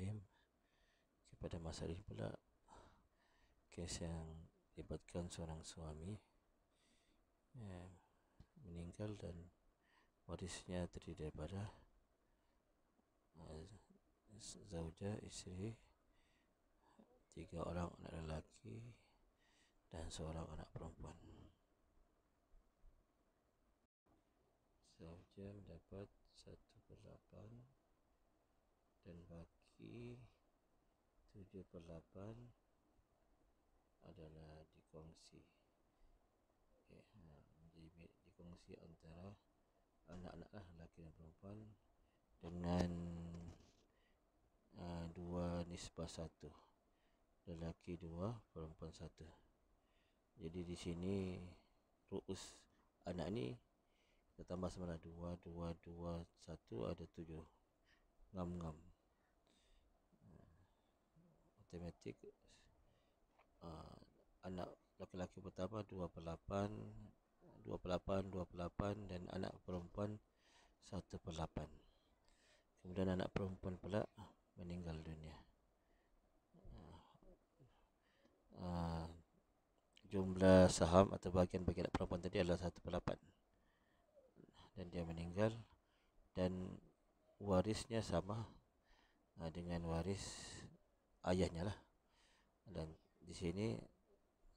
Bismillahirrahmanirrahim. Pada masalah ini pula, kes yang libatkan seorang suami meninggal dan warisnya terdiri daripada zauja, isteri, 3 orang anak lelaki dan seorang anak perempuan. Zauja mendapat 1/8 dan baki 7/8 adalah dikongsi. Dikongsi antara anak-anak lelaki dan perempuan dengan 2:1, lelaki 2, perempuan 1. Jadi di sini ru'us anak ni kita tambah semalah 2, 2, 2, 1 ada 7. Ngam-ngam. Matematik, anak laki-laki pertama 2/8, 2/8, 2/8 dan anak perempuan 1/8. Kemudian anak perempuan pula meninggal dunia. Jumlah saham atau bahagian bagi anak perempuan tadi adalah 1/8 dan dia meninggal, dan warisnya sama dengan waris ayahnya lah. Dan di sini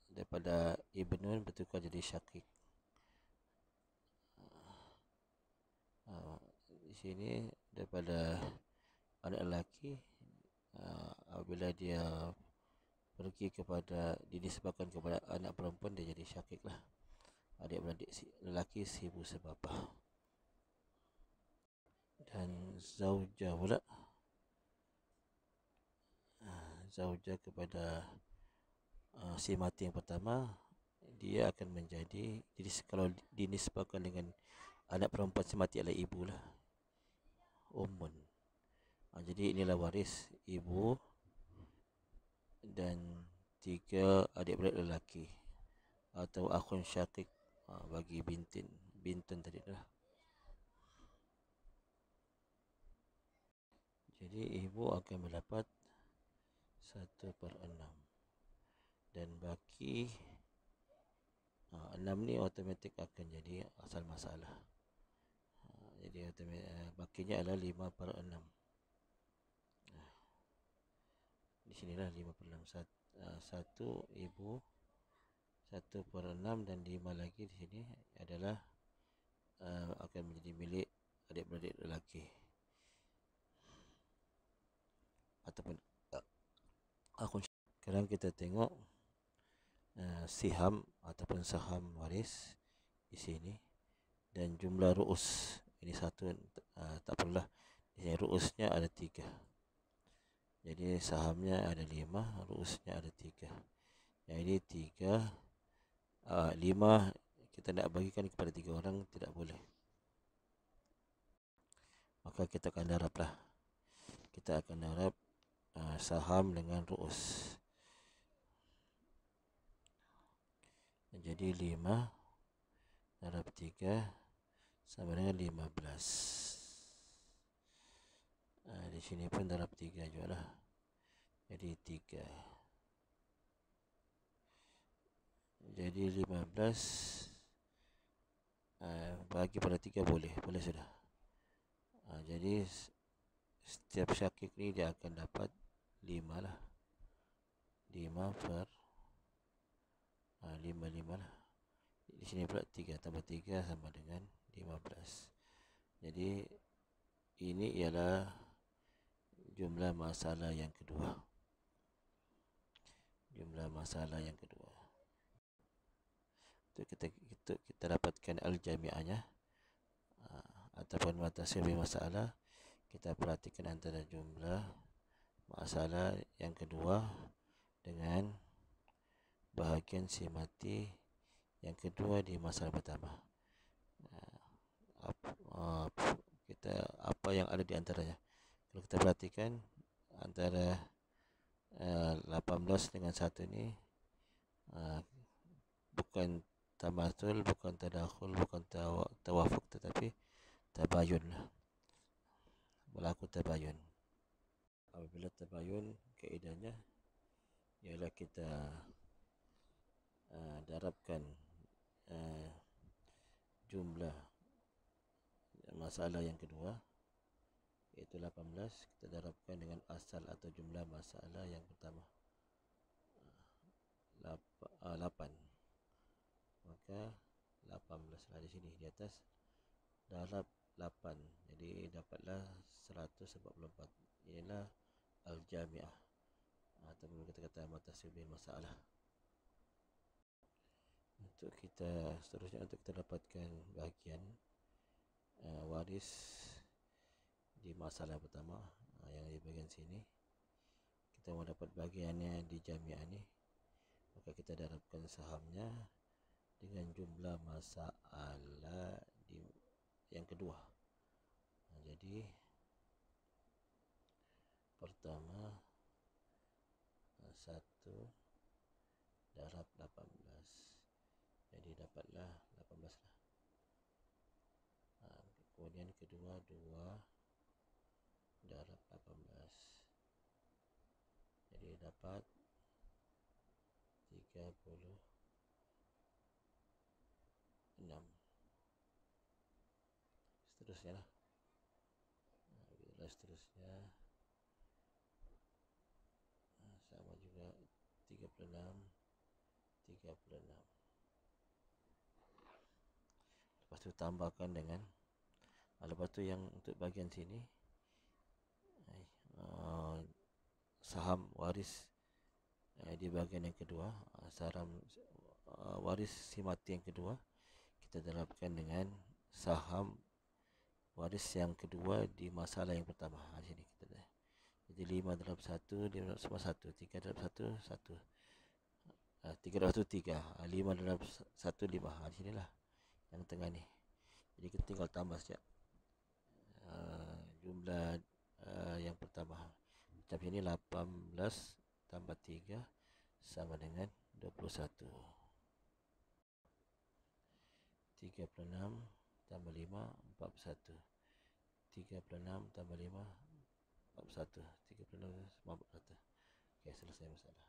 daripada ibnun bertukar jadi syakik. Di sini daripada anak lelaki, apabila dia pergi kepada dinisbahkan kepada anak perempuan, dia jadi syakik lah. Adik-beradik lelaki si ibu sebapa. Dan zauja pula, zauja kepada si mati yang pertama, dia akan menjadi, jadi kalau dinisbahkan dengan anak perempuan si mati adalah ibu lah, ummun. Jadi inilah waris ibu dan 3 adik-beradik lelaki atau akhun syakik bagi bintun tadi lah. Jadi ibu akan mendapat 1/6 dan baki 6 ni automatik akan jadi asal masalah. Jadi bakinya adalah 5/6. Di sinilah 5/6. 1 ibu 1/6 dan 5 lagi di sini adalah akan menjadi milik adik-beradik lelaki ataupun akhun. Sekarang kita tengok siham ataupun saham waris di sini dan jumlah ru'us. Ini satu, tak perlulah. Di sini ru'usnya ada 3. Jadi sahamnya ada 5, ru'usnya ada 3. Jadi 5 kita nak bagikan kepada 3 orang tidak boleh. Maka kita akan darablah. Kita akan darab saham dengan ru'us. Jadi 5 darab 3 sama dengan 15. Di sini pun darab 3 juga lah. Jadi 3. Jadi 15 bagi pada 3 boleh sudah. Jadi setiap syakik ni dia akan dapat 5 lah. 5 lah. Di sini pula 3 tambah 3 sama dengan 15. Jadi ini ialah jumlah masalah yang kedua. Jumlah masalah yang kedua. Kita dapatkan al-jami'ahnya ataupun matasil masalah. Kita perhatikan antara jumlah masalah yang kedua dengan bahagian si mati yang kedua di masalah pertama. Apa yang ada di antaranya? Kalau kita perhatikan antara 18 dengan 1 ni bukan tamathul, bukan tadakhul, bukan tawafuk, tetapi tabayun lah. Berlaku tabayun. Apabila tabayun, kaedahnya ialah kita darabkan jumlah masalah yang kedua, iaitu 18, kita darabkan dengan asal atau jumlah masalah yang pertama, 8. Maka 18 lah di sini, di atas darab 8, jadi dapatlah 144. Inilah al-jami'ah, atau kata-kata mutasawwir masalah. Untuk kita seterusnya, untuk kita dapatkan bahagian waris di masalah pertama, yang di bahagian sini, kita mau dapat bahagiannya di jami'ah ni, maka kita darabkan sahamnya dengan jumlah masalah di yang kedua. Jadi pertama 1 darab 18, jadi dapatlah 18 lah. Kemudian kedua 2 darab 18, jadi dapat 36. Seterusnya lah. Seterusnya sama juga 36. Lepas tu tambahkan dengan lepas tu yang untuk bahagian sini, saham waris di bahagian yang kedua, saham waris si mati yang kedua, kita darabkan dengan saham waris yang kedua di masalah yang pertama. Di sini kita dah. Jadi 5 darab 1, 5 darab 1, 3 darab 1, 1. 3 darab 1, 3. 5 darab 1, 5. Di sinilah yang tengah ni. Jadi kita tinggal tambah saja jumlah yang pertama. Macam ini 18 tambah 3 sama dengan 21. 36 tambah 5, 41. 36 tambah 5, 41. 36, 41. Okey, selesai masalah.